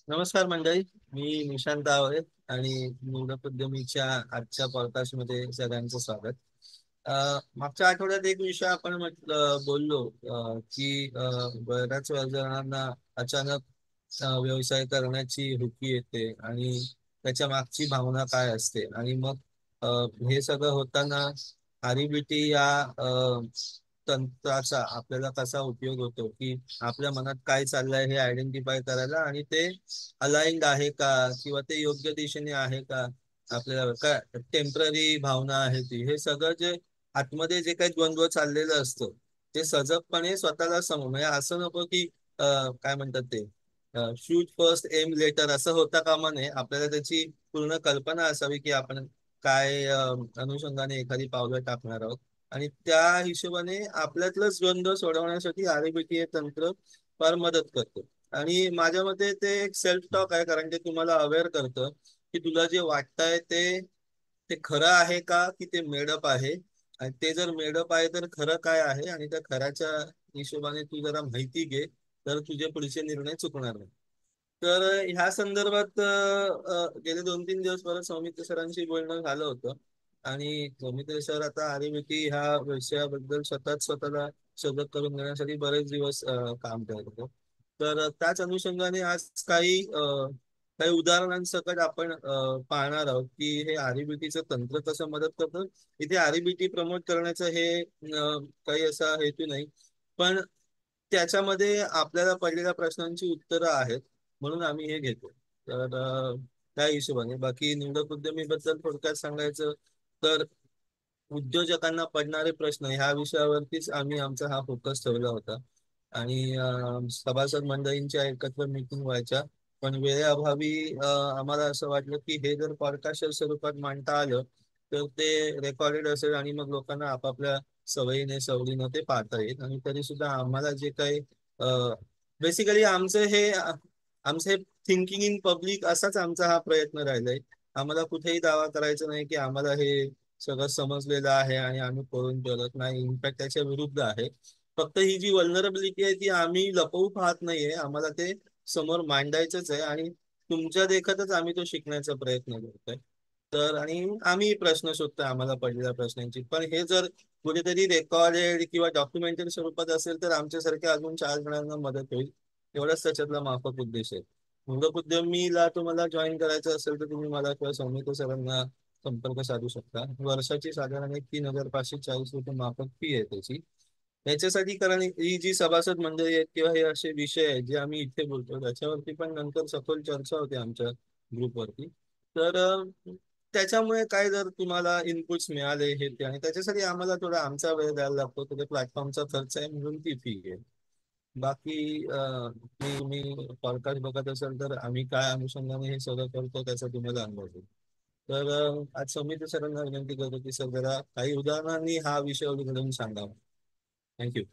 नमस्कार मंडळी. मी निशांत आवळे आणि निवडक उद्यमीच्या आजच्या पॉडकास्टमध्ये सगळ्यांचं स्वागत. मागच्या आठवड्यात एक विषय आपण बोललो की बऱ्याच जणांना अचानक व्यवसाय करण्याची हुकी येते आणि त्याच्या मागची भावना काय असते. आणि मग अ, हे सगळं होताना आरिबीटी या तंत्राचा आपल्याला कसा उपयोग होतो, की आपल्या मनात काय चाललंय हे आयडेंटिफाय करायला आणि ते अलाइंड आहे का किंवा ते योग्य दिशेने आहे का, आपल्याला काय टेम्पररी भावना आहे ती, हे सगळं जे आतमध्ये जे काही द्वंद्व चाललेलं असतं ते सजगपणे स्वतःला समोर, म्हणजे असं नको की काय म्हणतात ते शूट फर्स्ट एम लेटर असं होता कामा नये. आपल्याला त्याची पूर्ण कल्पना असावी की आपण काय अनुषंगाने एखादी पावलं टाकणार आहोत आणि त्या हिशोबाने आपल्यातलंच द्वंद्व सोडवण्यासाठी आरबीटी हे तंत्र फार मदत करतं. आणि माझ्या मते ते एक सेल्फ टॉक आहे, कारण ते तुम्हाला अवेअर करतं की तुला जे वाटतंय ते ते खरं आहे का की ते मेडअप आहे. आणि ते जर मेडअप आहे तर खरं काय आहे, आणि त्या खऱ्याच्या हिशोबाने तू जरा माहिती घे तर तुझे पुढचे निर्णय चुकणार नाही. तर ह्या संदर्भात गेले 2-3 दिवस परत सौमित्र सरांशी बोलणं झालं होतं. आणि सौमित्र सर आता आरिमिती ह्या विषयाबद्दल स्वतःला शोधत करून घेण्यासाठी बरेच दिवस काम करत होते. तर त्याच अनुषंगाने आज काही उदाहरणांसकट आपण पाहणार आहोत की हे आरिबीटीचं तंत्र कसं मदत करतं. इथे आरिबीटी प्रमोट करण्याचं हे काही असा हेतू नाही, पण त्याच्यामध्ये आपल्याला पडलेल्या प्रश्नांची उत्तरं आहेत, म्हणून आम्ही हे घेतो. तर त्या हिशोबाने बाकी निवडक उद्यमीबद्दल थोडक्यात सांगायचं तर उद्योजकांना पडणारे प्रश्न ह्या विषयावरतीच आम्ही आमचा हा फोकस ठेवला होता. आणि सभासद मंडळींच्या एकत्र मीटिंग व्हायच्या, पण वेळेअभावी आम्हाला असं वाटलं की हे जर पॉडकास्ट स्वरूपात मांडता आलं तर ते रेकॉर्डेड असेल आणि मग लोकांना आपापल्या सवयीने सवडीनं ते पाहता येईल. आणि तरी सुद्धा आम्हाला जे काही बेसिकली आमचं हे थिंकिंग इन पब्लिक असाच आमचा हा प्रयत्न राहिलाय. आम्हाला कुठेही दावा करायचा नाही की आम्हाला हे सगळं समजलेलं आहे आणि आम्ही करून ठेवत नाही. इनफॅक्ट त्याच्या विरुद्ध आहे. फक्त ही जी वल्नरबिलिटी आहे ती आम्ही लपवू पाहत नाहीये, आम्हाला ते समोर मांडायचंच आहे आणि तुमच्या देखतच आम्ही तो शिकण्याचा प्रयत्न करतोय. तर आणि आम्ही प्रश्न शोधतोय आम्हाला पडलेल्या प्रश्नांची, पण हे जर कुठेतरी रेकॉर्डेड किंवा डॉक्युमेंटरी स्वरूपात असेल तर आमच्यासारख्या अजून 4 जणांना मदत होईल. एवढाच त्याच्यातला माफक उद्देश आहे. मुंडक उद्यमीला तुम्हाला जॉईन करायचं असेल तर तुम्ही मला किंवा सौमित्र सरांना संपर्क साधू शकता. वर्षाची साधारण एक 3,540 रुपये माफक फी आहे त्याची. याच्यासाठी, कारण ही जी सभासद मंडळी आहेत किंवा हे असे विषय आहेत जे आम्ही इथे बोलतो त्याच्यावरती पण नंतर सखोल चर्चा होते आमच्या ग्रुपवरती. तर त्याच्यामुळे काय, जर तुम्हाला इनपुट्स मिळाले हे ते, आणि त्याच्यासाठी आम्हाला थोडा आमचा वेळ द्यायला लागतो, तर प्लॅटफॉर्मचा खर्च आहे म्हणून ती फी आहे. बाकी तुम्ही पॉडकास्ट बघत असाल तर आम्ही काय अनुषंगाने हे सगळं करतो त्याचा तुम्हाला अनुभव येईल. तर आज सौमित्र सरांना विनंती करतो की सर जरा काही उदाहरणांनी हा विषय उलगडून सांगावा. थँक्यू.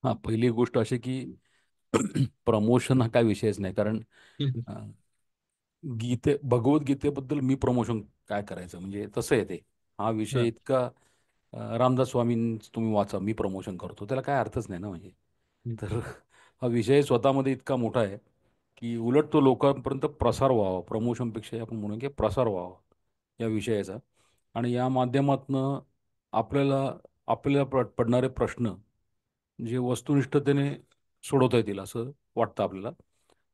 हा, पहिली गोष्ट अशी की प्रमोशन हा काय विषयच नाही. कारण अ, भगवद्गीतेबद्दल मी प्रमोशन काय करायचं, म्हणजे तसं आहे ते. हा विषय इतका रामदास स्वामींचं तुम्ही वाचा, मी प्रमोशन करतो, त्याला काय अर्थच नाही ना म्हणजे. तर हा विषय स्वतःमध्ये इतका मोठा आहे की उलट तो लोकांपर्यंत प्रसार व्हावा, प्रमोशनपेक्षा आपण म्हणून की प्रसार व्हावा या विषयाचा. आणि या माध्यमातनं आपल्याला आपल्याला पडणारे प्रश्न जे वस्तुनिष्ठतेने सोडवता येतील असं वाटतं आपल्याला.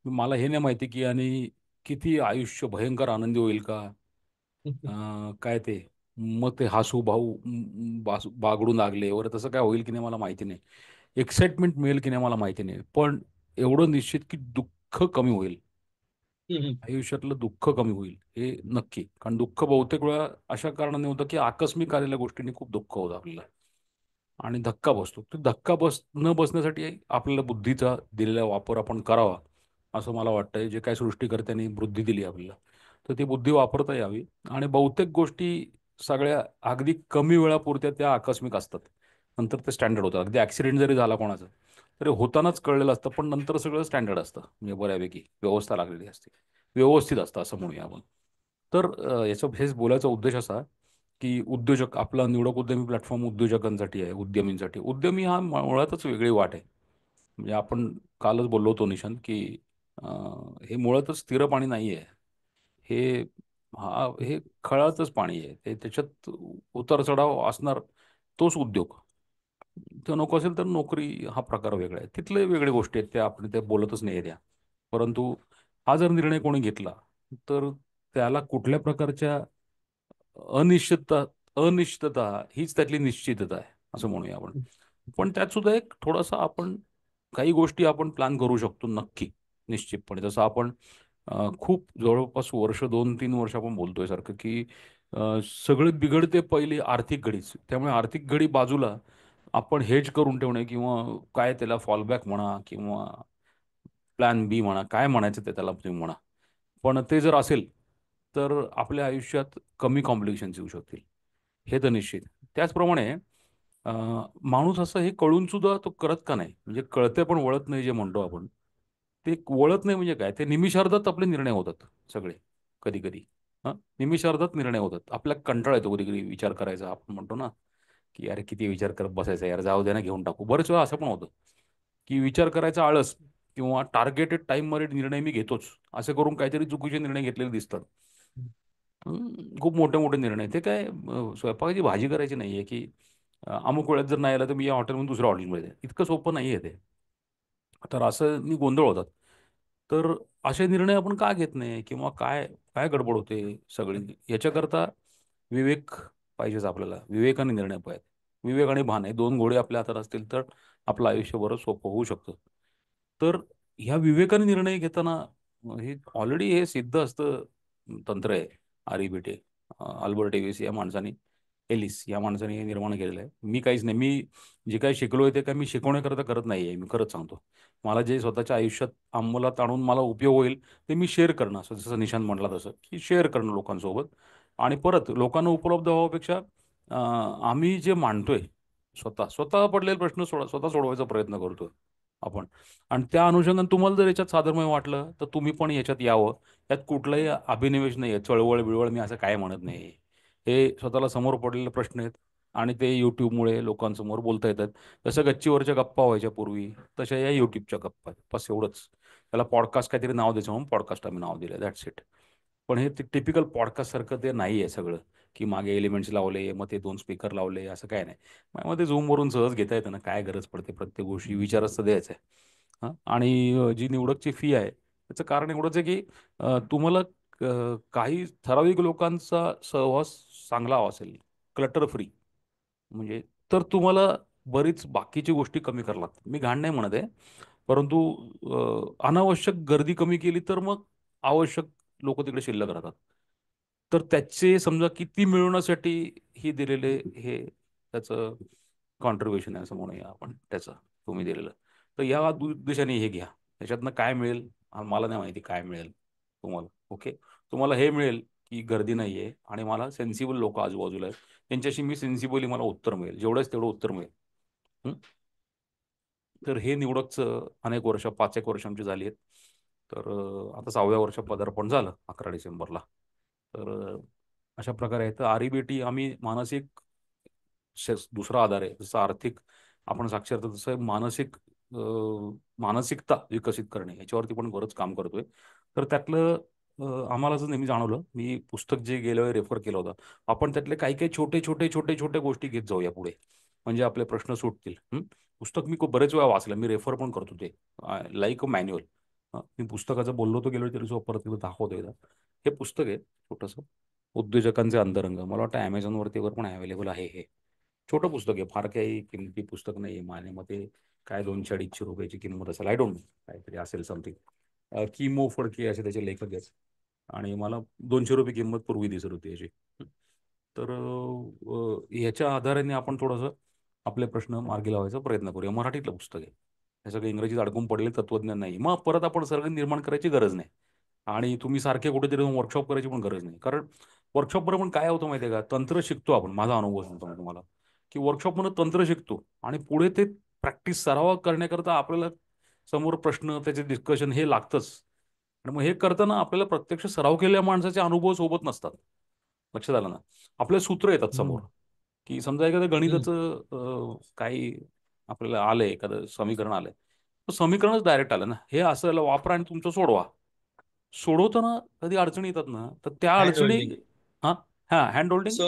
मला हे नाही माहिती की आणि किती आयुष्य भयंकर आनंदी होईल का, काय ते, मग ते हासू भाऊ बागडून लागले वगैरे तसं काय होईल की नाही मला माहिती नाही. एक्साइटमेंट मिळेल की नाही मला माहिती नाही, पण एवढं निश्चित की दुःख कमी होईल. आयुष्यातलं दुःख कमी होईल हे नक्की. कारण दुःख बहुतेक वेळा अशा कारणाने होतं की आकस्मिक आलेल्या गोष्टींनी खूप दुःख होतं आपल्याला आणि धक्का बसतो. तो धक्का न बसण्यासाठी आपल्याला बुद्धीचा दिलेला वापर आपण करावा असं मला वाटतंय. जे काही सृष्टीकर्त्यांनी बुद्धी दिली आपल्याला, तर ती बुद्धी वापरता यावी. आणि बहुतेक गोष्टी सगळ्या अगदी कमी वेळापुरत्या त्या आकस्मिक असतात, नंतर ते स्टँडर्ड होतं. अगदी ॲक्सिडेंट जरी झाला कोणाचा तरी होतानाच कळलेलं असतं, पण नंतर सगळं स्टँडर्ड असतं, म्हणजे बऱ्यापैकी व्यवस्था लागलेली असते, व्यवस्थित असतं असं म्हणूया आपण. तर याचा हेच बोलायचा उद्देश असा की उद्योजक, आपला निवडक उद्यमी प्लॅटफॉर्म उद्योजकांसाठी आहे, उद्यमींसाठी. उद्यमी हा मुळातच वेगळी वाट आहे. म्हणजे आपण कालच बोललो होतो निशांत की हे मुळातच स्थिर पाणी नाही आहे. हे हे खळाळतच पाणी आहे. ते त्याच्यात उतार चढाव असणार, तोच उद्योग. ते नको असेल तर नोकरी, हा प्रकार वेगळा आहे. तिथले वेगळे गोष्टी आहेत, त्या आपण ते बोलतच नाही त्या. परंतु हा जर निर्णय कोणी घेतला, तर त्याला कुठल्या प्रकारच्या अनिश्चितता अनिश्चितता हीच त्यातली निश्चितता आहे, असं म्हणूया आपण. पण त्यात सुद्धा एक थोडासा आपण काही गोष्टी आपण प्लॅन करू शकतो नक्की, निश्चितपणे. जसं आपण खूप जवळपास वर्ष, 2-3 वर्ष आपण बोलतोय सारखं, की सगळे बिघडते पहिली आर्थिक घडीच. त्यामुळे आर्थिक घडी बाजूला आपण हेज करून ठेवणे, किंवा काय त्याला फॉलबॅक म्हणा, किंवा प्लॅन बी म्हणा, काय म्हणायचं ते त्याला तुम्ही म्हणा. पण ते जर असेल, तर आपल्या आयुष्यात कमी कॉम्प्लिकेशन्स येऊ शकतील, हे तर निश्चित. त्याचप्रमाणे माणूस असं हे कळून सुद्धा तो करत का नाही, म्हणजे कळते पण वळत नाही जे म्हणतो आपण. ते वळत नाही म्हणजे काय, ते निमिषार्धात आपले निर्णय होतात सगळे, कधी कधी. हां, निमिषार्धात निर्णय होतात. आपल्याला कंटाळा येतो कधी कधी विचार करायचा. आपण म्हणतो ना, की अरे किती विचार करत बसायचा यार, जाऊ दे ना, घेऊन टाकू. बरेच वेळा असं पण होतं, की विचार करायचा आळस, किंवा टार्गेटेड टाईममध्ये निर्णय मी घेतोच, असे करून काहीतरी चुकीचे निर्णय घेतलेले दिसतात. खूप मोठे मोठे निर्णय. ते काय स्वयंपाकाची भाजी करायची नाहीये, की अमुक वेळेत जर नाही आला तर मी या हॉटेलमधून दुसऱ्या हॉटेलमध्ये जाईन. इतकं सोपं नाहीये ते. तर असं मी गोंधळ होतात. तर असे निर्णय आपण का घेत नाही, किंवा काय काय गडबड होते सगळी, याच्याकरता विवेक पाहिजेच आपल्याला. विवेकाने निर्णय पाहिजे. विवेक आणि भान, हे दोन घोडे आपल्या हातात असतील तर आपलं आयुष्य बरं सोपं होऊ शकतं. तर ह्या विवेकाने निर्णय घेताना हे ऑलरेडी हे सिद्ध असतं तंत्र आहे, आरिबीटे. अल्बर्ट एविस या माणसाने, एलिस या माणसाने हे निर्माण केलेलं आहे. मी काहीच नाही, मी जे काही शिकलोय ते काय मी शिकवण्याकरता करत नाहीये. मी खरंच सांगतो, मला जे स्वतःच्या आयुष्यात अंमलात आणून मला उपयोग होईल ते मी शेअर करणं, असं जसं निशांत म्हटला तसं, की शेअर करणं लोकांसोबत. आणि परत लोकांना उपलब्ध व्हावपेक्षा आम्ही जे मांडतोय, स्वतः स्वतः पडलेले प्रश्न स्वतः सोडवायचा प्रयत्न करतोय आपण. आणि त्या अनुषंगाने तुम्हाला जर याच्यात साधर्म्य वाटलं, तर तुम्ही पण याच्यात यावं. यात कुठलाही अभिनिवेश नाही आहे, चळवळ बिळवळ मी असं काय म्हणत नाही. हे स्वतःला समोर पडलेले प्रश्न आहेत, आणि ते युट्यूबमुळे लोकांसमोर बोलता येतात. जसं गच्चीवरच्या गप्पा व्हायच्या पूर्वी, तशा या युट्यूबच्या गप्पा आहेत. बस एवढंच. त्याला पॉडकास्ट काहीतरी नाव द्यायचं म्हणून पॉडकास्ट आम्ही नाव दिलं, दॅट्स इट. पण हे टिपिकल पॉडकास्ट सारखं ते नाही आहे सगळं, की मागे एलिमेंट्स लावले, मग ते 2 स्पीकर लावले, असं काय नाही. मग ते झूमवरून सहज घेता येतं ना, काय गरज पडते प्रत्येक गोष्टी विचारच तर द्यायचं आहे. हां, आणि जी निवडकची फी आहे, त्याचं कारण एवढंच आहे, की तुम्हाला काही ठराविक लोकांचा सहवास चांगला असेल, क्लटर फ्री, म्हणजे, तर तुम्हाला बरीच बाकीची गोष्टी कमी कराव्या लागतात. मी घाण नाही म्हणत आहे, परंतु अनावश्यक गर्दी कमी केली तर मग आवश्यक लोक तिकडे शिल्लक राहतात. तर त्याचे समजा किती मिळवण्यासाठी ही दिलेले हे त्याचं कॉन्ट्रीब्युशन आहे, असं म्हणूया आपण त्याचं, तुम्ही दिलेलं. तर या दिशेने हे घ्या. त्याच्यातनं काय मिळेल, मला नाही माहिती काय मिळेल तुम्हाला. ओके, तुम्हाला हे मिळेल की गर्दी नाही आहे, आणि मला सेन्सिबल लोक आजूबाजूला आहेत, त्यांच्याशी मी सेन्सिबली मला उत्तर मिळेल, जेवढंच तेवढं उत्तर मिळेल. हं? तर हे निवडकचं अनेक वर्ष, 5 एक वर्ष आमची झाली आहेत. तर आता 6व्या वर्ष पदार्पण झालं 11 डिसेंबरला. तर अशा प्रकारे आहे. तर आरीबेटी आम्ही मानसिक दुसरा आधार आहे. जसं आर्थिक आपण साक्षरता, तसं मानसिक मानसिकता विकसित करणे, याच्यावरती पण बरंच काम करतोय. तर त्यातलं आम्हाला असं नेहमी जाणवलं, मी पुस्तक जे गेल्या वेळी रेफर केलं होतं, आपण त्यातले काही काही छोटे छोटे छोटे छोटे गोष्टी घेत जाऊया पुढे, म्हणजे आपले प्रश्न सुटतील. पुस्तक मी खूप बरेच वेळा वाचलं, मी रेफर पण करतो ते, लाईक अ मॅन्युअल. मी पुस्तकाचं बोललो होतो गेलो तरी परत एकदा दाखवतो एकदा. हे पुस्तक आहे छोटंसं, उद्योजकांचे अंतरंग. मला वाटतं ॲमेझॉनवरती वर पण अवेलेबल आहे हे. छोटं पुस्तक आहे, फार काही किमती पुस्तक नाही आहे. माझ्या मते काय 200-250 रुपयाची किंमत असेल, आय डोंट नो, काहीतरी असेल समथिंग. किमो फडके असे त्याचे लेखक आहेत, आणि मला 200 रुपये किंमत पूर्वी दिसत होती याची. तर ह्याच्या आधाराने आपण थोडंसं आपले प्रश्न मार्गी लावायचा प्रयत्न करूया. मराठीतलं पुस्तक आहे, हे सगळं इंग्रजीत अडकून पडलेलं तत्वज्ञान नाही. मग परत आपण सर्व निर्माण करायची गरज नाही, आणि तुम्ही सारखे कुठेतरी वर्कशॉप करायची पण गरज नाही. कारण वर्कशॉपमध्ये पण काय होतं माहिती आहे का, तंत्र शिकतो आपण. माझा अनुभव सांगतो मी तुम्हाला, की वर्कशॉपमध्ये तंत्र शिकतो, आणि पुढे ते प्रॅक्टिस सराव करण्याकरता आपल्याला समोर प्रश्न, त्याचे डिस्कशन हे लागतंच. आणि मग हे करताना आपल्याला प्रत्यक्ष सराव केलेल्या माणसाचे अनुभव सोबत नसतात. लक्षात आलं ना. आपले सूत्र येतात समोर, हम्म. की समजा एखादं हम्म. गणिताचं काही आपल्याला आलंय, एखादं समीकरण आलंय, समीकरणच डायरेक्ट आलं ना, हे असं वापरा आणि तुमचं सोडवा. सोडवताना कधी अडचणी येतात ना, तर त्या हँड अडचणी, होल्डिंग हा, हा, हँड होल्डिंग.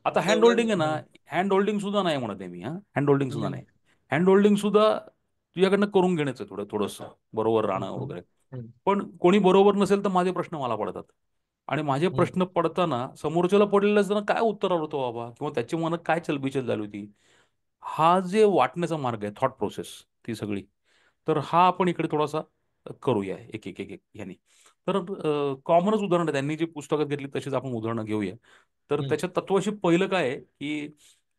आता हँड तेवढं होल्डिंग आहे ना, हा. हँड होल्डिंग सुद्धा नाही म्हणत आहे मी. हा, हँड होल्डिंग सुद्धा हम्म, नाही. हँड होल्डिंग सुद्धा तुझ्याकडनं करून घेण्याचं थोडंसं बरोबर राहणं हम्म, वगैरे. हम्म, पण कोणी बरोबर नसेल तर माझे प्रश्न मला पडतात. आणि माझे हम्म, प्रश्न पडताना समोरच्याला पडलेलं असताना काय उत्तर आलं होतं बाबा, किंवा त्याची मनात काय चलबिचल झाली होती, हा जे वाटण्याचा मार्ग आहे, थॉट प्रोसेस ती सगळी, तर हा आपण इकडे थोडासा करूया एक एक एक एक ह्यानी. तर कॉमनच उदाहरण आहे, त्यांनी जी पुस्तकात घेतली तशीच आपण उदाहरणं घेऊया. तर हम्म, त्याच्या तत्वाशी पहिलं काय आहे, की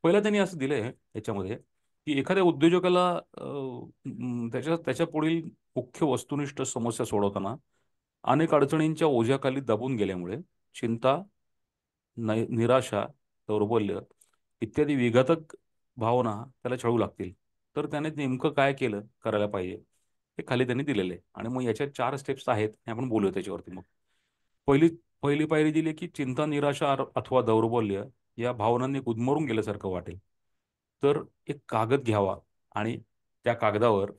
पहिलं त्यांनी असं दिलंय याच्यामध्ये, की एखाद्या उद्योजकाला त्याच्या त्याच्या पुढील मुख्य वस्तुनिष्ठ समस्या सोडवताना अनेक अडचणींच्या ओझ्याखाली दबून गेल्यामुळे चिंता, निराशा, दौर्बल्य इत्यादी विघातक भावना त्याला छळू लागतील. तर त्याने नेमकं काय करायला पाहिजे, हे खाली त्यांनी दिलेलं आहे. आणि मग याच्या 4 स्टेप्स आहेत, हे आपण बोलूया त्याच्यावरती. मग पहिली पहिली पायरी दिली, की चिंता, निराशा अथवा दौर्बल्य या भावनांनी गुदमरून गेल्यासारखं वाटेल, तर एक कागद घ्यावा आणि त्या कागदावर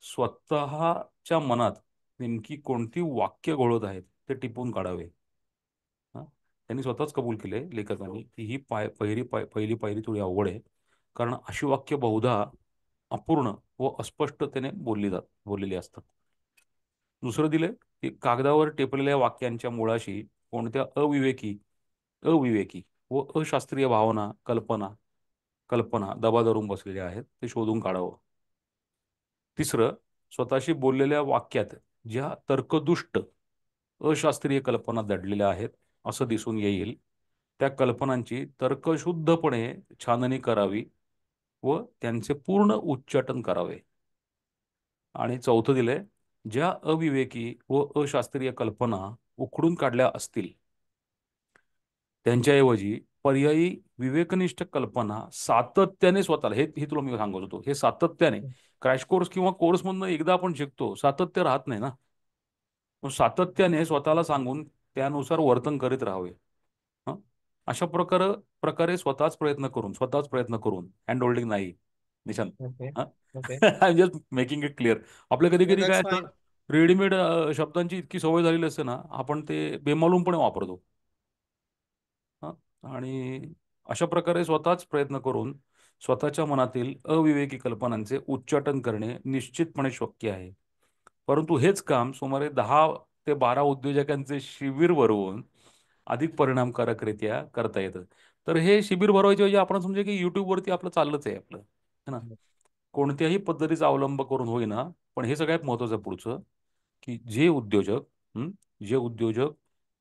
स्वतःच्या मनात नेमकी कोणती वाक्य घोळत आहेत ते टिपून काढावे. हा, त्यांनी स्वतःच कबूल केले लेखकांनी, की ही पहिली पायरी थोडी अवघड आहे, कारण अशी वाक्य बहुधा अपूर्ण व अस्पष्टतेने बोललेली असतात. दुसरं दिलंय, की कागदावर टेपलेल्या वाक्यांच्या मुळाशी कोणत्या अविवेकी व अशास्त्रीय भावना, कल्पना दबा धरून बसलेल्या आहेत ते शोधून काढावं. तिसरं, स्वतःशी बोललेल्या वाक्यात ज्या तर्कदुष्ट अशास्त्रीय कल्पना दडलेल्या आहेत असं दिसून येईल, त्या कल्पनांची तर्कशुद्धपणे छाननी करावी व त्यांचे पूर्ण उच्चाटन करावे. आणि चौथं दिलंय, ज्या अविवेकी व अशास्त्रीय कल्पना उखडून काढल्या असतील त्यांच्याऐवजी पर्यायी विवेकनिष्ठ कल्पना सातत्याने स्वतःला, हे तुला मी सांगत होतो, हे सातत्याने, क्रॅश कोर्स किंवा कोर्समधनं एकदा आपण शिकतो, सातत्य राहत नाही ना. मग सातत्याने स्वतःला सांगून त्यानुसार वर्तन करीत राहावे. हं? अशा प्रकारे स्वतःच प्रयत्न करून हँड होल्डिंग नाही, Nishant. Okay okay. I am just making it clear. आपल्या कधी कधी काय दॅट्स असतं, फाईन. रेडीमेड शब्दांची इतकी सवय झालेली असते ना, आपण ते बेमालूमपणे वापरतो. हं? आणि अशा प्रकारे स्वतःच प्रयत्न करून स्वतःच्या मनातील अविवेकी कल्पनांचे उच्चाटन करणे निश्चितपणे शक्य आहे. परंतु हेच काम सुमारे 10 ते 12 उद्योजकांचे शिबिर भरवून अधिक परिणामकारकरित्या करता येतं. तर हे शिबिर भरवायच्या ऐवजी आपण समजा की YouTubeवरती आपलं चाललंच आहे आपलं, है ना? कोणत्याही पद्धतीचा अवलंब करून होईना, पण हे सगळ्यात महत्त्वाचं पुढचं, की हं, जे उद्योजक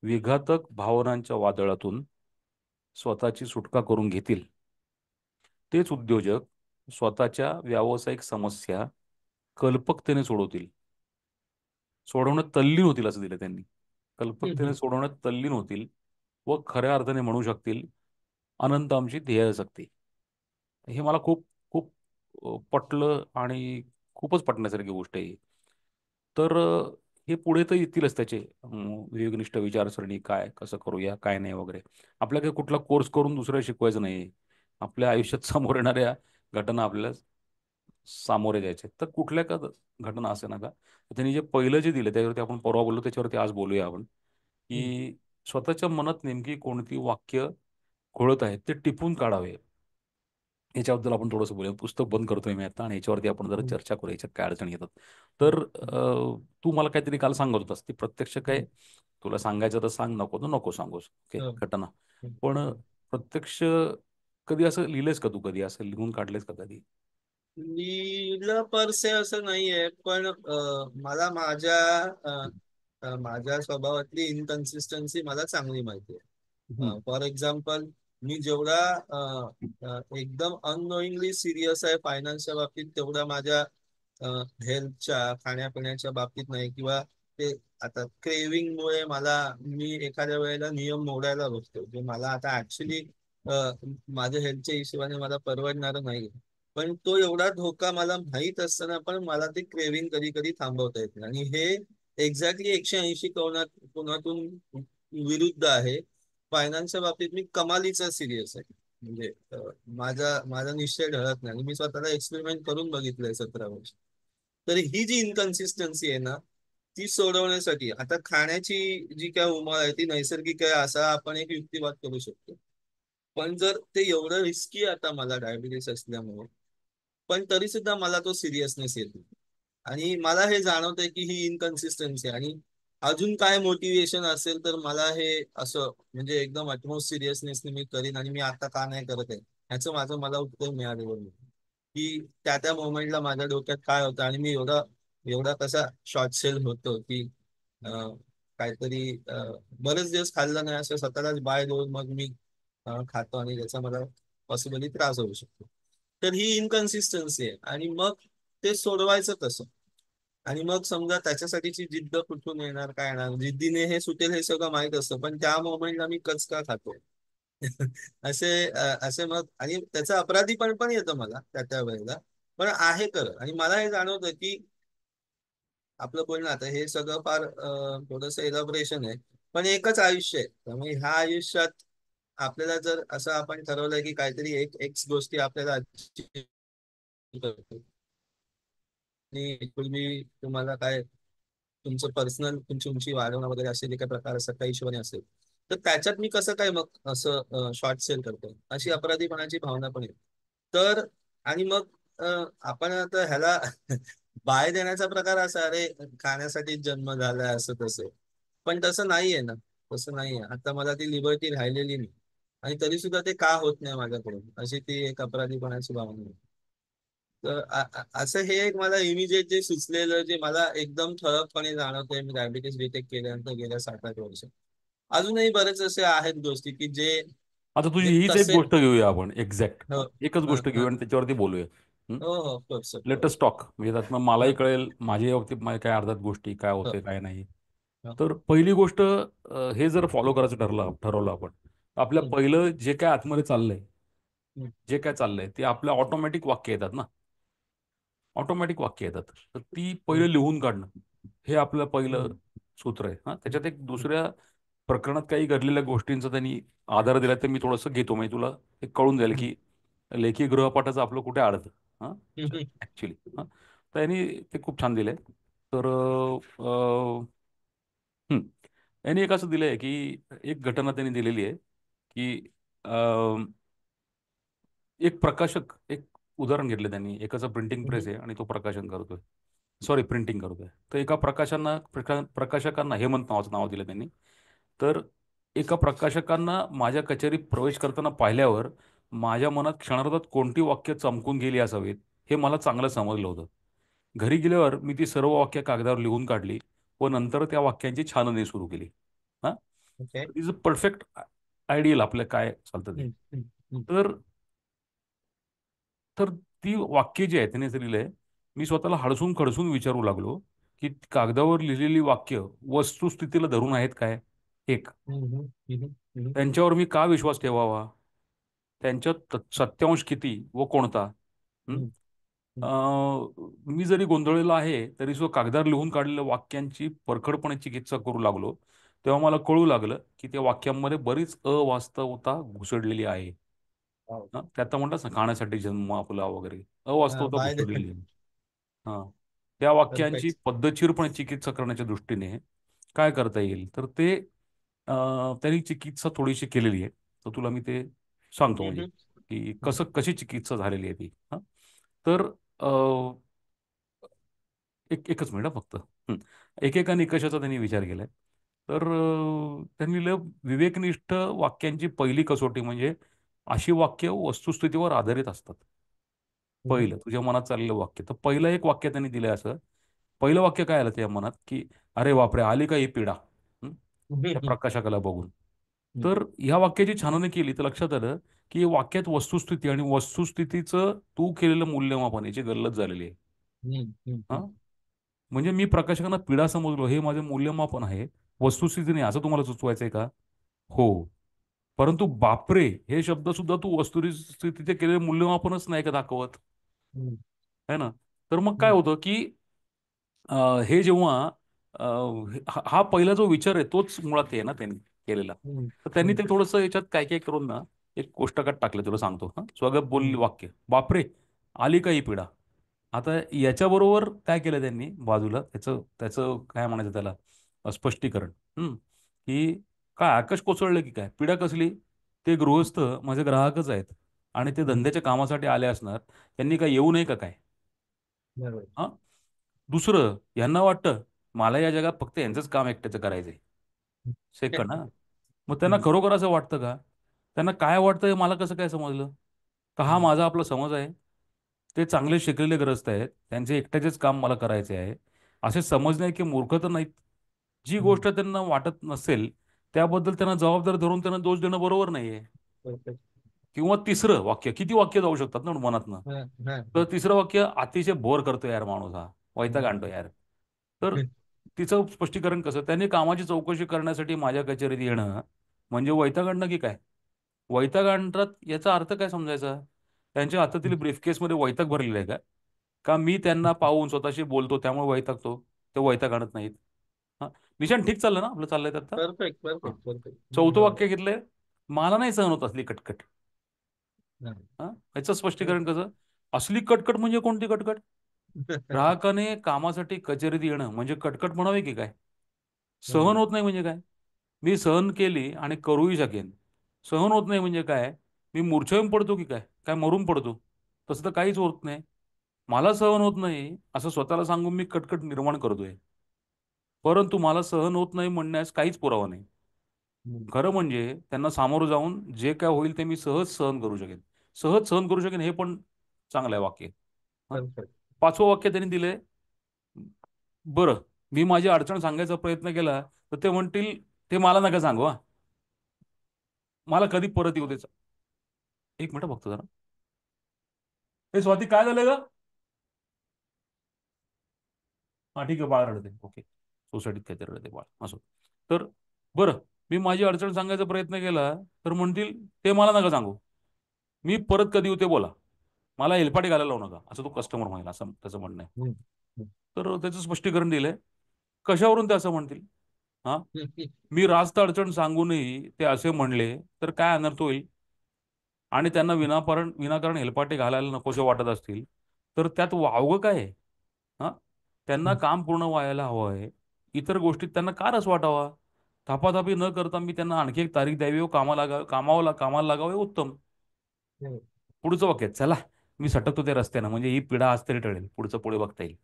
विघातक भावनांच्या वादळातून स्वतःची सुटका करून घेतील, तेच उद्योजक स्वतःच्या व्यावसायिक समस्या कल्पकतेने सोडवण्यात तल्लीन होतील असं दिलं त्यांनी. कल्पकतेने सोडवण्यात तल्लीन होतील व खऱ्या अर्थाने म्हणू शकतील, अनंत आमची ध्येयशक्ती. हे मला खूप खूप पटलं आणि खूपच पटण्यासारखी गोष्ट आहे ही. तर हे पुढे तर येतीलच त्याचे विवेकनिष्ठ विचारसरणी, काय कसं करूया काय नाही वगैरे. आपल्या काही कुठला कोर्स करून दुसऱ्या शिकवायचं नाही. आपल्या आयुष्यात समोर येणाऱ्या घटना आपल्याला सामोरे जायचे, तर कुठल्या का घटना असे ना का, तर त्यांनी जे पहिलं जे दिलं त्याच्यावरती आपण परवा बोललो, त्याच्यावरती आज बोलूया आपण, की स्वतःच्या मनात नेमकी कोणती वाक्य घोळत आहेत ते टिपून काढावे. याच्याबद्दल आपण थोडंसं बोलूया. पुस्तक बंद करतोय मी आता आणि याच्यावरती आपण जरा चर्चा करू, याच्यात काय अडचणी येतात. तर तू मला काहीतरी काल सांगत होतास, ती प्रत्यक्ष काय तुला सांगायचं तर सांग, नको तर नको सांगूस, ओके, घटना. पण प्रत्यक्ष कधी असं लिहिलंयस का तू, कधी असं लिहून काढलेस का कधी? लिहिलं परसे असं नाहीये, पण मला माझ्या स्वभावातली इनकन्सिस्टन्सी मला चांगली माहिती हम्म. आहे. फॉर एक्झाम्पल, मी जेवढा एकदम अननोईंगली सिरियस आहे फायनान्सच्या बाबतीत, तेवढा माझ्या हेल्थच्या खाण्यापिण्याच्या बाबतीत नाही. किंवा ते आता क्रेविंग मुळे मी एखाद्या वेळेला नियम मोडायला बसतो, जे मला आता ऍक्च्युली माझ्या हेल्थच्या हिशोबाने मला परवडणार नाही. पण तो एवढा धोका मला माहित असताना पण मला ते क्रेविंग कधी कधी थांबवता येत नाही. आणि हे एक्झॅक्टली 180 कोनातून विरुद्ध आहे. फायनान्सच्या बाबतीत मी कमालीचा सिरियस आहे. म्हणजे माझा माझा निश्चय ढळत नाही. आणि मी स्वतःला एक्सपेरिमेंट करून बघितलंय 17 वर्ष. तर ही जी इनकन्सिस्टन्सी आहे ना, ती सोडवण्यासाठी आता खाण्याची जी काय उमळ आहे ती नैसर्गिक आहे असा आपण एक युक्तिवाद करू शकतो. पण जर ते एवढं रिस्की आता मला डायबिटीस असल्यामुळे, पण तरी सुद्धा मला तो सिरियसनेस येतो. आणि मला हे जाणवतंय की ही इनकन्सिस्टन्सी आणि अजून काय मोटिवेशन असेल तर मला हे असं म्हणजे एकदम अटमोस्ट सिरियसनेसने मी करीन आणि मी आता का नाही करत आहे ह्याचं माझं मला उत्तर मिळालेलं नाही. की त्या त्या मोमेंटला माझ्या डोक्यात काय होतं आणि मी एवढा एवढा कसा शॉर्ट सेल होतो की काहीतरी बरेच दिवस खाल्लं नाही असं स्वतःलाच बाय देऊन मग मी खातो आणि त्याचा मला पॉसिबली त्रास होऊ शकतो. तर ही इनकन्सिस्टन्सी आहे आणि मग ते सोडवायचं कसं. आणि मग समजा त्याच्यासाठीची जिद्द कुठून येणार काय येणार जिद्दीने हे सुटेल हे सगळं माहित असतं पण त्या मोमेंटला मी कचका खातो. असे असे मग आणि त्याचं अपराधीपण येतं मला त्या त्या वेळेला. पण आहे खरं आणि मला हे जाणवतं की आपलं बोलणं आता हे सगळं फार थोडंसं एलॉबरेशन आहे. पण एकच आयुष्य आहे त्यामुळे ह्या आयुष्यात आपल्याला जर असं आपण ठरवलंय की काहीतरी एक एक्स गोष्टी आपल्याला achieve करतो. आणि तुम्ही तुम्हाला काय तुमचं पर्सनल तुमची उंची वाढवणं वगैरे असे जे काही प्रकार असतात काही हिशोबाने असेल तर त्याच्यात मी कसं काय मग असं शॉर्ट सेल करतो अशी अपराधीपणाची भावना पण येते. तर आणि मग आपण आता ह्याला बाय देण्याचा प्रकार असा अरे खाण्यासाठी जन्म झालाय असं तसं. पण तसं नाहीये ना. तसं नाहीये आता मला ती लिबर्टी राहिलेली नाही. आणि तरी सुद्धा ते का होत नाही माझ्याकडून अशी ती एक अपराधीपणाची भावना आहे. तर असं हे एक मला इमिजिएट जे सुचलेलं जे मला एकदम ठळकपणे जाणवतंय मी डायबिटीस डिटेक्ट केल्यानंतर गेल्या 7-8 वर्ष. अजूनही बरेच असे आहेत गोष्टी की जे आता तुझी जे हीच एक तसे गोष्ट घेऊया आपण एक्झॅक्ट. हो एकच ह गोष्ट ह घेऊया आणि त्याच्यावरती बोलूया. हो हो ऑफकोर्स लेटेस्ट ऑफकोर्स टॉक म्हणजे त्यातनं मलाही ह कळेल माझ्या बाबतीत माझ्या काय अर्ध्यात गोष्टी काय ह होते काय नाही. ह तर पहिली गोष्ट हे जर फॉलो करायचं ठरवलं आपण तर आपल्या हम्म, पहिलं जे काय आतमध्ये चाललंय हम्म, जे काय चाललंय ते आपल्या ऑटोमॅटिक वाक्य येतात ना. ऑटोमॅटिक वाक्य येतात. तर ती पहिलं हम्म, लिहून काढणं हे आपलं पहिलं हम्म, सूत्र आहे. हा हम्म, त्याच्यात एक दुसऱ्या प्रकरणात काही घडलेल्या गोष्टींचा त्यांनी आधार दिला तर मी थोडंसं घेतो म्हणजे तुला हे कळून जाईल हम्म, की लेखी गृहपाठाचं आपलं कुठे अडतं. हां हम्म, ऍक्च्युली हां तर यांनी ते खूप छान दिलंय. तर हं. यांनी एक असं दिलंय की एक घटना त्यांनी दिलेली आहे की एक प्रकाशक एक उदाहरण घेतलं त्यांनी एकाचा प्रिंटिंग प्रेस हम्म, आहे आणि तो प्रकाशन करतोय. सॉरी प्रिंटिंग करतोय. तर एका प्रकाशकांना हेमंत नावाचं नाव दिलं त्यांनी. तर एका प्रकाशकांना माझ्या कचेरीत प्रवेश करताना पाहिल्यावर माझ्या मनात क्षणार्धात कोणती वाक्य चमकून गेली असावीत हे मला चांगलं समजलं होतं. घरी गेल्यावर मी ती सर्व वाक्य कागदावर लिहून काढली व नंतर त्या वाक्यांची छाननी सुरू केली. हां okay is a perfect ideal आपलं काय चालतं ते. हम्म, हम्म, हम्म, तर तर ती वाक्य जी आहेत त्याने असं लिहिलंय, मी स्वतःला हडसून खडसून विचारू लागलो, की कागदावर लिहिलेली वाक्य वस्तुस्थितीला धरून आहेत काय? एक, हम्म, हम्म, हम्म, त्यांच्यावर मी का विश्वास ठेवावा? त्यांच्यात सत्यांश किती व कोणता? हं? हम्म, हम्म, मी जरी गोंधळलेलो आहे, तरी सुद्धा कागदावर लिहून काढलेल्या वाक्यांची परखडपणे चिकित्सा करू लागलो, तेव्हा मला कळू लागलं, की त्या वाक्यांमध्ये बरीच अवास्तवता घुसडलेली आहे. wow. त्यात तर म्हणतात ना, खाण्यासाठी जन्म आपला वगैरे अवास्तवता बाय घुसडलेली आहे. हां. त्या वाक्यांची परफेक्ट पद्धतशीरपणे चिकित्सा करण्याच्या दृष्टीने काय करता येईल? तर ते त्यांनी चिकित्सा थोडीशी केलेली आहे. तर तुला मी ते सांगतो म्हणजे, की कशी चिकित्सा झालेली आहे ती. हां. तर अ, एकच मिनिट फक्त. हं. एकेका निकषाचा त्यांनी विचार केलाय. तर त्यांनी लिहिलं, विवेकनिष्ठ वाक्यांची पहिली कसोटी म्हणजे अशी वाक्य वस्तुस्थितीवर आधारित असतात. पहिलं तुझ्या मनात चाललेलं वाक्य. तर पहिलं एक वाक्य त्यांनी दिलंय असं. पहिलं वाक्य काय आलं त्या मनात, की "अरे बापरे! आली का ही पिढा?" हं. त्या प्रकाशकाला बघून. तर ह्या वाक्याची छाननी केली तर लक्षात आलं, की वाक्यात वस्तुस्थिती आणि वस्तुस्थितीचं तू केलेलं मूल्यमापन याची गल्लत झालेली आहे. हां. म्हणजे मी प्रकाशकांना पिढा समजलो हे माझे मूल्यमापन आहे. वस्तुस्थिती नाही असं तुम्हाला सुचवायचंय का? हो. परंतु बापरे! हे शब्द सुद्धा तू वस्तुस्थितीचे केलेले मूल्यमापनच नाही का दाखवत? आहे ना? तर मग काय होतं, की हे जेव्हा अ, हा पहिला जो विचार आहे तोच मुळात आहे ना त्यांनी केलेला. तर त्यांनी ते थोडंसं याच्यात काय-काय करून ना एक कोष्टकात टाकलं तुला सांगतो हां. स्वगत बोललेली वाक्य. "बापरे! आली का ही पिढा?" आता याच्याबरोबर काय केलं त्यांनी बाजूला, त्याचं त्याचं काय म्हणायचं त्याला, स्पष्टीकरण. की काय आकाश कोसळलं की काय, पिढा कसली, ते गृहस्थ माझे ग्राहकच आहेत आणि ते हम्म. धंद्याच्या कामासाठी आले असणार, त्यांनी काय येऊ नये का काय? बरोबर. हा. दुसरं, यांना वाटतं मला या जगात फक्त यांचंच काम एकट्याचं करायचंय. सेकंड, मग त्यांना हम्म. खरोखर असं वाटतं का? त्यांना काय वाटतं हे मला कसं काय समजलं? का हा हम्म. माझा आपला समज आहे? ते चांगले शिकलेले ग्रस्त आहेत, त्यांचे एकट्याचेच काम मला करायचे आहे, असे समजणे की मूर्ख तर नाहीत. जी हम्म. गोष्ट त्यांना वाटत नसेल त्याबद्दल त्यांना जबाबदार धरून त्यांना दोष देणं बरोबर नाहीये. Perfect. किंवा तिसरं वाक्य, किती वाक्य जाऊ शकतात ना मनातनं. हा, हा, तर हा. तिसरं वाक्य, अतिशय बोर करतो यार माणूस हा, वैताग आणतो हम्म. यार. तर तिचं स्पष्टीकरण कसं, त्यांनी कामाची चौकशी करण्यासाठी माझ्या कचेरीत येणं म्हणजे वैताग आणणं की काय? वैताग आणतात याचा अर्थ काय समजायचा? त्यांच्या हातातील ब्रीफकेसमध्ये वैताग भरलेला आहे का? का मी त्यांना पाहून स्वतःशी बोलतो त्यामुळे वैतागतो, ते वैताग आणत नाहीत? हा. निशाण ठीक चाललं ना आपलं, चाललंय तर आता. परफेक्ट, हा. Perfect, perfect. चौथं बरोबर. वाक्य घेतलंय, मला नाही सहन होत असली कटकट. हा. हा. याचं हा. स्पष्टीकरण कसं? असली कटकट म्हणजे कोणती कटकट? ग्राहकाने कामासाठी कचेरीत येणं म्हणजे कटकट म्हणावे की काय? सहन हम्म. होत नाही म्हणजे काय? मी सहन केली आणि करूही शकेन. सहन होत नाही म्हणजे काय? मी मूर्छा येऊन पडतो की काय? काय मरून पडतो? तसं तर काहीच होत नाही. मला सहन होत नाही असं स्वतःला सांगून मी कटकट निर्माण करतोय. परंतु मला सहन होत नाही म्हणण्यास काहीच पुरावा नाही. हम्म. खरं म्हणजे त्यांना सामोरं जाऊन जे काय होईल ते मी सहज सहन करू शकेन. सहज सहन करू शकेन हे पण चांगलं आहे वाक्य. हं? परफेक्ट. पाचवं वाक्य त्यांनी दिलंय, बरं, मी माझी अडचण सांगायचा प्रयत्न केला तर ते म्हणतील ते मला नका सांगू हा. मला कधी परत येऊ द्यायचं. एक मिनिट बघतो जरा. हे स्वाती काय झालं ग? हा ठीक आहे, बाळ रडते, ओके. सोसायटीत काहीतरी रडते बाळ, असो. तर बरं, मी माझी अडचण सांगायचा प्रयत्न केला तर म्हणतील ते मला नका सांगू. मी परत कधी येऊ ते बोला. मला हेलपाटे घालायला लावू नका, असं तो कस्टमर म्हणेल, असं त्याचं म्हणणं आहे. हम्म. हम्म. तर त्याचं स्पष्टीकरण दिलंय. कशावरून ते असं म्हणतील? हा. हम्म. मी रास्त अडचण सांगूनही ते असे म्हणले तर काय अनर्थ होईल? आणि त्यांना विनाकारण हेलपाटे घालायला नकोसे वाटत असतील तर त्यात वावगं काय आहे? हा. त्यांना काम पूर्ण व्हायला हवं आहे. इतर गोष्टीत त्यांना का रस वाटावा? थापाथापी न करता मी त्यांना आणखी एक तारीख द्यावी व कामाला लागावे उत्तम. हम्म. पुढचं वाक्य, चला मी सटकतो त्या रस्त्यानं म्हणजे ही पिढा आज तरी टळेल, पुढचं पुढे बघता येईल.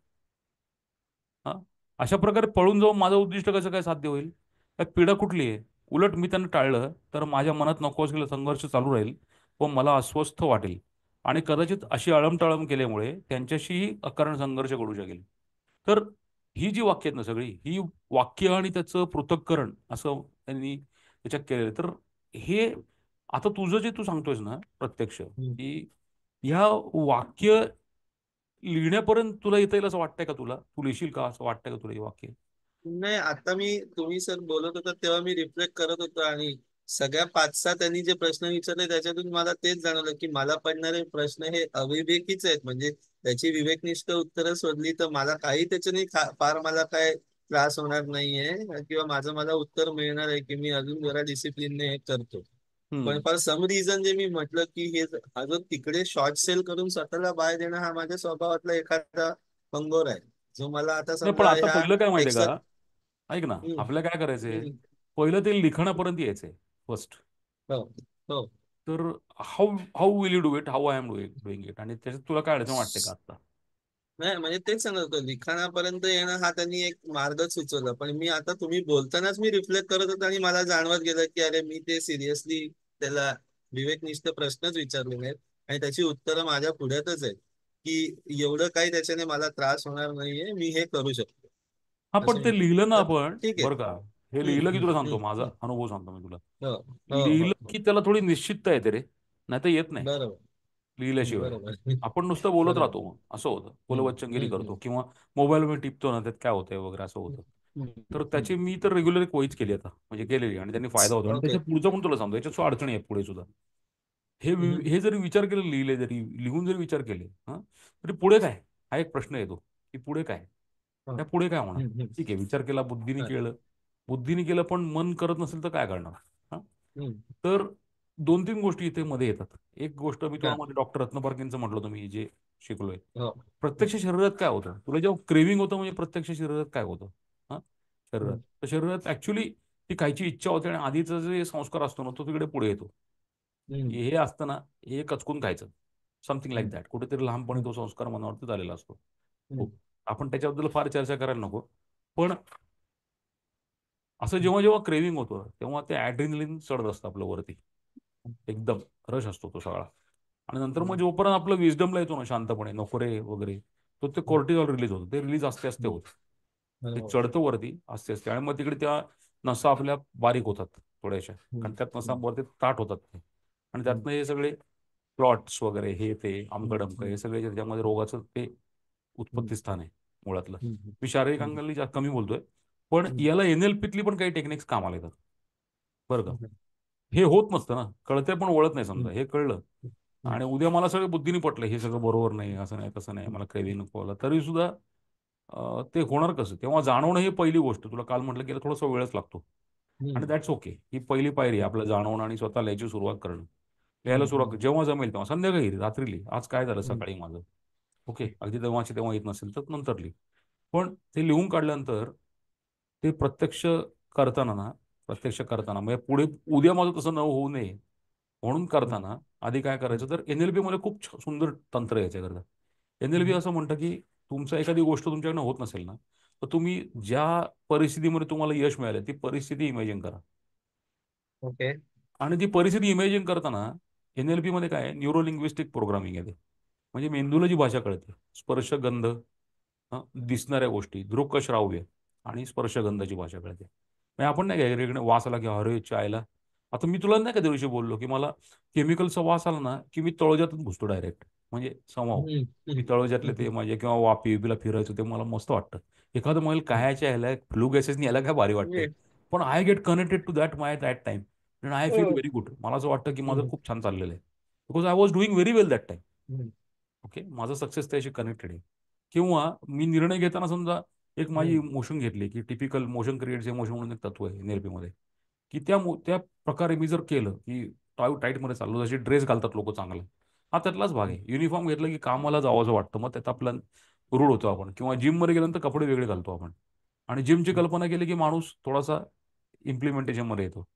हा. अशा प्रकारे पळून जाऊन माझं उद्दिष्ट कसं काय साध्य होईल? त्यात पिढा कुठली आहे? उलट मी त्यांना टाळलं तर माझ्या मनात नको असलेला संघर्ष चालू राहील व मला अस्वस्थ वाटेल आणि कदाचित अशी अळमटळम केल्यामुळे त्यांच्याशीही अकारण संघर्ष घडू शकेल. तर ही जी वाक्य आहेत ना सगळी, ही वाक्य आणि त्याचं पृथक्करण असं त्यांनी त्याच्यात केलेलं आहे. तर हे आता तुझं जे तू सांगतोयस ना प्रत्यक्ष, हम्म. की ह्या वाक्य लिहिण्यापर्यंत तुला येता येईल असं वाटतंय का तुला? तू लिहिशील का असं वाटतंय का तुला हे वाक्य? नाही, आता तुम्ही सर बोलत होता तेव्हा मी रिफ्लेक्ट करत होतो आणि सगळ्या पाच सहा त्यांनी जे प्रश्न विचारले त्याच्यातून मला तेच जाणवलं की मला पडणारे प्रश्न हे अविवेकीच आहेत. म्हणजे त्याची विवेकनिष्ठ उत्तरं शोधली तर मला काही त्याच्याने फार मला काय त्रास होणार नाहीये किंवा माझं मला उत्तर मिळणार आहे की मी अजून जरा डिसिप्लिनने हे करतो. पण हम्म. फॉर सम रिझन जे मी म्हटलं की हे हा जो तिकडे शॉर्ट सेल करून स्वतःला बाय देणं हा माझ्या स्वभावातला एखादा पंगोर आहे जो मला आता नाही पण समजा आता ह्या पहिलं काय माहितीये एक्स्ट्रा. का? ऐक ना, हम्म. आपल्याला काय करायचंय? हम्म. पहिलं ते लिखाणापर्यंत यायचंय फर्स्ट. हो. हो. तर how how will you do it, how I am doing it, आणि त्याच्यात तुला काय अडचण वाटते का आता? नाही म्हणजे तेच सांगत होतो लिखाणापर्यंत येणं हा त्यांनी एक मार्ग सुचवला पण मी आता तुम्ही बोलतानाच मी रिफ्लेक्ट करत होतो आणि मला जाणवत गेलं की अरे मी ते सिरियसली त्याला विवेकनिष्ठ प्रश्नच विचारले नाहीत आणि त्याची उत्तरं माझ्या पुढ्यातच आहेत की एवढं काही त्याच्याने मला त्रास होणार नाहीये मी हे करू शकतो हा पण असं मी ते म्हणतो लिहिलं ना तर आपण, ठीक आहे. बरं का? हे हम्म. लिहिलं की हम्म. तुला हम्म. सांगतो, माझा हम्म. अनुभव सांगतो मी तुला. हो. हो. हो. लिहिलं हो. की त्याला थोडी निश्चितता येते रे, नाही तर येत नाही बरोबर. लिहिल्याशिवाय. बरोबर. आपण नुसतं बोलत बरोबर. राहतो मग असं होतं, हम्म. बोलबच्चनगिरी हम्म. करतो हम्म. किंवा मोबाईलवर टिपतो ना, त्यात काय होतंय वगैरे असं हम्म. होतं. हम्म. तर त्याची हम्म. मी तर रेग्युलर एक वहीच केली आता, म्हणजे केलेली, आणि त्यांनी फायदा होतो आणि ओके. त्याच्या पुढचं पण तुला सांगतो, याच्यात अडचणी आहे पुढे सुद्धा. हम्म. हे जरी विचार केले, लिहिले जरी, लिहून जरी विचार केले हा, तरी पुढे काय, हा एक प्रश्न येतो की पुढे काय, हो. त्या पुढे काय होणार? हम्म. हम्म. ठीक आहे, विचार केला, बुद्धीने केलं पण मन करत नसेल तर काय करणार? हा. हम्म. तर दोन तीन गोष्टी इथे मध्ये येतात. एक गोष्ट मी तुला हा. मध्ये डॉक्टर रत्नपारखेंचं म्हटलं होतं मी, जे शिकलोय. हो. प्रत्यक्ष शरीरात काय होतं, तुला जेव्हा क्रेविंग होतं म्हणजे प्रत्यक्ष शरीरात काय होतं हा शरीरात, हम्म, तर शरीरात ऍक्च्युली ती खायची इच्छा होते आणि आधीचा जे संस्कार असतो ना तो तिकडे पुढे येतो. हम्म, हे असतं ना, हे कचकून खायचं, समथिंग लाईक हम्म, दॅट. कुठेतरी लहानपणी हम्म, तो संस्कार मनावरती झालेला असतो. हम्म, हो, आपण त्याच्याबद्दल फार चर्चा करायला नको. पण असं जेव्हा जेव्हा क्रेविंग होतं तेव्हा ते ॲड्रिनलिन चढत असतं आपल्या वरती, एकदम रश असतो तो सगळा. आणि नंतर मग हम्म, जोपर्यंत आपलं विजडमला येतो ना शांतपणे, नको रे वगैरे, तो ते हम्म, कोर्टिझॉल रिलीज होतं. ते रिलीज असते असते हम्म, होत, ते हो. चढतं वरती असते असते. आणि मग तिकडे त्या नसा आपल्या बारीक होतात थोड्याशा, हम्म, कारण त्यात हम्म, नसांवरती ताट होतात ते. आणि हम्म, त्यातनं हे सगळे प्लॉट्स वगैरे हे ते हम्म, अमकं हम्म, हे सगळे ज्याच्यामध्ये रोगाचं ते हम्म, उत्पत्ती स्थान आहे मुळातलं. हम्म, मी शारीरिक हम्म, अंगाली जास्त कमी बोलतोय, पण हम्म, याला NLPतली पण काही टेक्निक्स कामाला येतात बरं का. हम्म, हे होत नसतं ना, कळतंय पण वळत नाही. हम्म, समजा हे कळलं हम्म, आणि उद्या मला सगळं बुद्धीने पटलं हे सगळं बरोबर नाही, असं नाही तसं नाही, हम्म, मला क्रेव्हिंग नको आलं तरी सुद्धा ते होणार कसं? तेव्हा जाणवणं ही पहिली गोष्ट. तुला काल म्हटलं की थोडासा वेळच लागतो आणि हम्म, दॅट्स ओके. ही पहिली पायरी आहे आपलं जाणवणं आणि स्वतः लिहायची सुरुवात करणं. लिहायला हम्म, सुरुवात हम्म, जेव्हा जमेल तेव्हा, संध्याकाळी रात्री लिही. आज काय झालं हम्म, सकाळी माझं, ओके. अगदी तेव्हाची तेव्हा येत नसेल तर नंतर लिही. पण ते लिहून काढल्यानंतर ते प्रत्यक्ष करताना म्हणजे पुढे उद्या माझं तसं न होऊ नये म्हणून हम्म, करताना आधी काय करायचं, तर NLP मध्ये खूप सुंदर तंत्र आहे याच्याकरता. NLP हम्म, असं म्हणतं की तुमचं एखादी गोष्ट तुमच्याकडनं होत नसेल ना, तर तुम्ही ज्या परिस्थितीमध्ये तुम्हाला यश मिळालं ती परिस्थिती इमॅजिन करा. ओके. आणि ती परिस्थिती इमॅजिन करताना NLP मध्ये काय आहे, न्यूरो लिंग्विस्टिक प्रोग्रामिंग आहे ते. म्हणजे मेंदूला जी भाषा कळते, स्पर्श, गंध, दिसणाऱ्या गोष्टी, दृक श्राव्य आणि स्पर्शगंधाची भाषा कळते. म्हणजे आपण नाही का इकडे वास आला की अरे चायला, आता मी तुला नाही का त्या दिवशी बोललो की मला केमिकलचा वास आला ना की मी तळोजातच घुसतो डायरेक्ट. म्हणजे समाव हम्म, मी हम्म, तळोजातले ते हम्म, माझे किंवा वापी बिपीला फिरायचं ते मला मस्त वाटतं. एखादं मैल कायच्या ह्याला फ्लू गॅसेसनी याला काय भारी वाटते. हम्म, पण I get connected to that my that time and I feel hmm, very good. मला असं वाटतं की माझं हम्म, खूप छान चाललेलं आहे, because I was doing very well that time. हम्म, ओके, माझं सक्सेस त्याशी कनेक्टेड आहे. किंवा मी निर्णय घेताना समजा एक माझी हम्म, मोशन घेतली की टिपिकल मोशन क्रिएट्स इमोशन म्हणून एक तत्व आहे NLP मध्ये, की त्या प्रकारे मी जर केलं की टाईटमध्ये चाललो, जसे ड्रेस घालतात लोक चांगला, हा त्यातलाच भाग आहे. युनिफॉर्म घेतलं की कामाला जावंसं वाटतं, मग त्यात आपला रूढ होतो आपण. किंवा जिममध्ये गेल्यानंतर कपडे वेगळे घालतो आपण, आणि जिमची हम्म, कल्पना केली की माणूस थोडासा इम्प्लिमेंटेशनमध्ये येतो.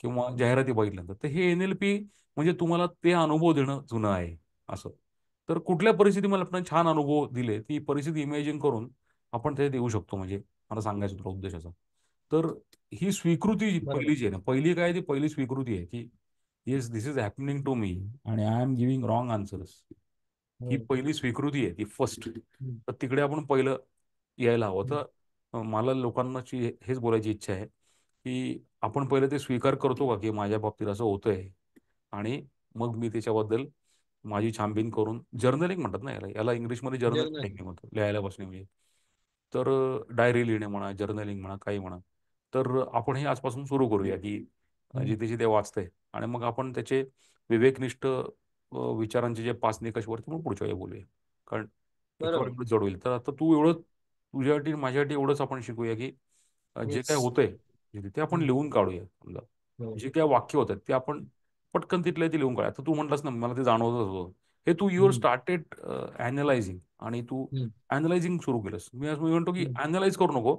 किंवा हम्म, जाहिराती बघितल्यानंतर तर हे NLP म्हणजे तुम्हाला ते अनुभव देणं जुनं आहे असं. तर कुठल्या परिस्थिती मला आपण छान अनुभव दिले, ती परिस्थिती इमॅजिन करून आपण ते देऊ शकतो. म्हणजे मला सांगायचं तुला उद्देशाचा. तर ही स्वीकृती जी बरोबर. पहिली जी आहे ना, पहिली काय, ती पहिली स्वीकृती आहे की yes this is happening to me आणि I am giving wrong answers. ही हम्म, पहिली स्वीकृती आहे ती फर्स्ट. हम्म, तर तिकडे आपण पहिलं यायला हवं. हम्म, तर मला लोकांनाची हेच बोलायची इच्छा आहे की आपण पहिले ते स्वीकार करतो का की माझ्या बाबतीत असं होतंय, आणि मग मी त्याच्याबद्दल माझी छानबीन करून जर्नलिंग म्हणतात ना याला, इंग्लिशमध्ये जर्नल जर्नल. टेक्निक म्हणतात, लिहायला बसणे म्हणजे. तर डायरी लिहिणे म्हणा, जर्नलिंग म्हणा, काही म्हणा. तर आपण हे आजपासून सुरू करूया की हम्म, जिथे जिथे वाचतंय आणि मग आपण त्याचे विवेकनिष्ठ विचारांचे जे 5 निकष वरती मग पुढच्या वेळी बोलूया. कारण एकावर बरोबर. एवढं जड होईल. तर आता तू एवढं तुझ्यासाठी माझ्यासाठी एवढंच आपण शिकूया की जे येस. काय होतंय ते आपण हम्म, लिहून काढूया. समजा हो. जे काय वाक्य होतात ते आपण पटकन तिथल्या ते लिहून काढा. आता तू म्हटलास ना मला ते जाणवतच होतं. हे तू युअर हम्म, स्टार्टेड अॅनलायझिंग आणि तू हम्म, अॅनलायझिंग सुरू केलंस. मी म्हणतो की हम्म, अॅनलाइज करू नको.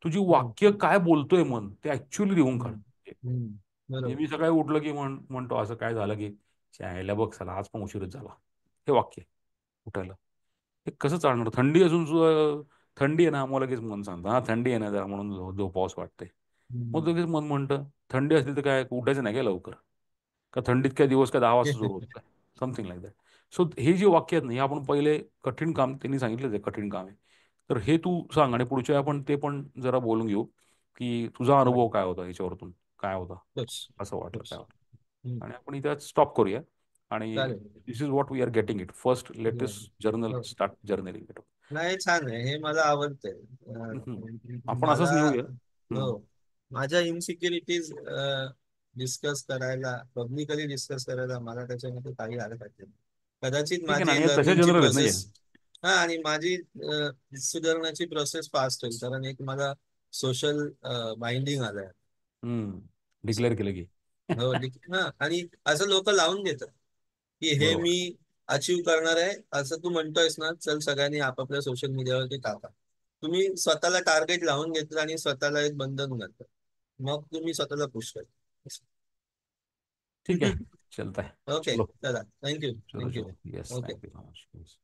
तुझी हम्म, वाक्य काय बोलतोय मन ते ऍक्च्युअली लिहून काढ. हम्म, हम्म, म्हणजे बरोबर. मी सकाळी उठलं की म्हणतो असं काय झालं की "च्यायला बघ साला आज पण उशीरच झाला." हे वाक्य उठायला. हे कसं चालणार? थंडी असून सुद्धा थंडी आहे ना, मग लगेच मन सांगतं, "हां, थंडी आहे ना जरा म्हणून झोपावंसं वाटतंय." मग हम्म. लगेच मन म्हणतं, "थंडी असली तर काय उठायचं नाही काय लवकर? का थंडीत काय दिवस काय 10 वाजता सुरू होतो काय?" Something like that. सो हे जे वाक्य आहेत ना, हे आपण पहिले कठीण काम त्यांनी सांगितलंच आहे, कठीण काम आहे. तर हे तू सांग आणि पुढच्या आपण ते पण जरा बोलून घेऊ, की तुझा अनुभव चालेल. काय होता ह्याच्यावरतून? काय होता? तोच. असं वाटलं, काय तोच. वाटलं? हम्म. आणि आपण इथे स्टॉप करूया. आणि चालेल. This is what we are getting it. First let हो. अस जर्नल हो. Start journaling. नाही, छान आहे हे, मला आवडतंय. आपण मला असंच नेऊया. हो, हम्म. माझ्या इन्सिक्युरिटीज डिस्कस करायला, पब्लिकली डिस्कस करायला मला त्याच्यामध्ये काही हरकत नाही. कदाचित ठीक आहे ना, माझी आणि या तशा लर्निंगची जनरल आहेत ना या. प्रोसेस, हा, आणि माझी सुधारण्याची प्रोसेस फास्ट होईल, कारण एक मला सोशल बाइंडिंग आलंय. डिक्लेअर केलं की. हो, हा, आणि असं लोक लावून देतात की हे बरोबर. मी अचीव करणार आहे असं तू म्हणतोयस ना, चल सगळ्यांनी आपापल्या सोशल मीडियावरती टाका. तुम्ही स्वतःला टार्गेट लावून घेतलं आणि स्वतःला एक बंधन घातलं, मग तुम्ही स्वतःला पुश करा. ठीक है, चलता है. ओके, चलो. चला, थँक्यू. चलो थँक्यू. चलो. Yes, okay. Thank you so much.